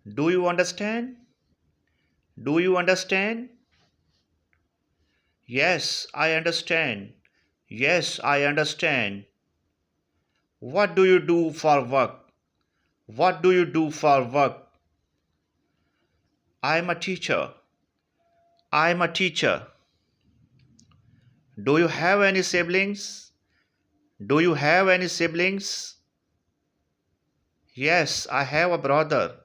Do you understand? Do you understand? Yes, I understand. Yes, I understand. What do you do for work? What do you do for work? I am a teacher. I am a teacher. Do you have any siblings? Do you have any siblings? Yes, I have a brother.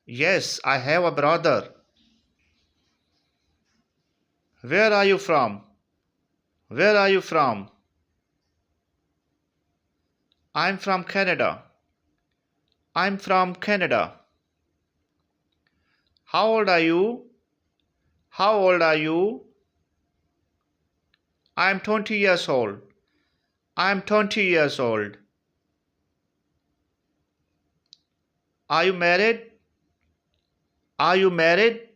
Yes, I have a brother. Where are you from? Where are you from? I'm from Canada. I'm from Canada. How old are you? How old are you? I'm 20 years old. I'm 20 years old. Are you married? Are you married?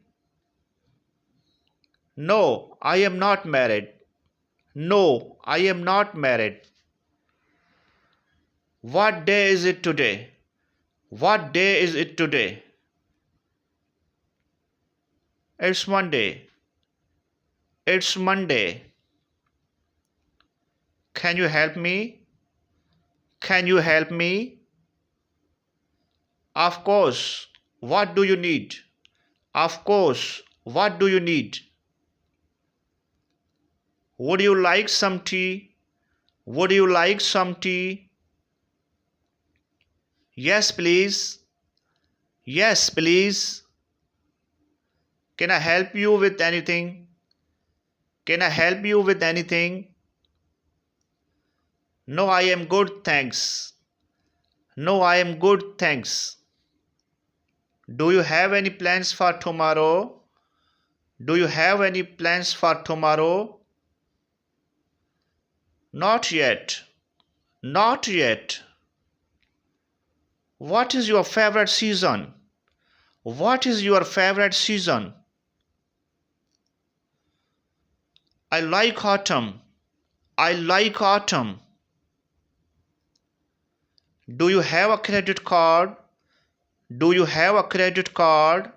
No, I am not married. No, I am not married. What day is it today? What day is it today? It's Monday. It's Monday. Can you help me? Can you help me? Of course. What do you need? Of course. What do you need? Would you like some tea? Would you like some tea? Yes, please. Yes, please. Can I help you with anything? Can I help you with anything? No, I am good, thanks. No, I am good, thanks. Do you have any plans for tomorrow? Do you have any plans for tomorrow? Not yet. Not yet. What is your favorite season? What is your favorite season? I like autumn. I like autumn. Do you have a credit card? Do you have a credit card?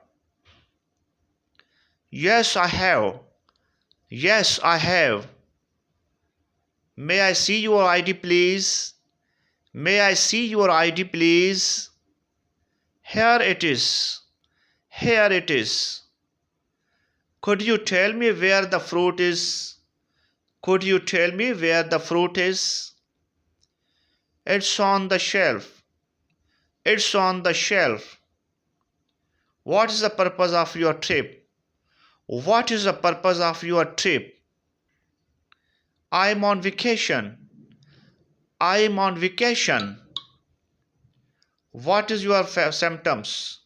Yes, I have. Yes, I have. May I see your ID, please? May I see your ID, please? Here it is. Here it is. Could you tell me where the fruit is? Could you tell me where the fruit is? It's on the shelf. It's on the shelf. What is the purpose of your trip? What is the purpose of your trip? I'm on vacation. I'm on vacation. What is your symptoms?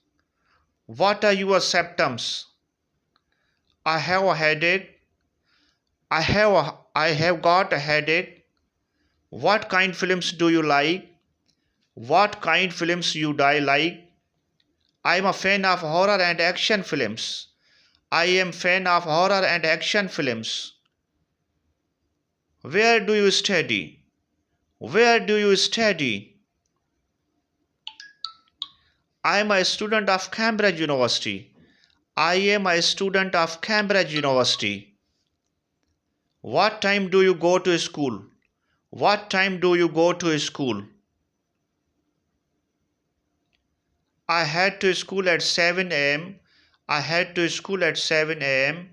What are your symptoms? I have a headache. I have got a headache. What kind films do you like? What kind films you like? I am a fan of horror and action films. I am fan of horror and action films. Where do you study? Where do you study? I am a student of Cambridge University. I am a student of Cambridge University. What time do you go to school? What time do you go to school? I head to school at 7 a.m. I head to school at 7 a.m.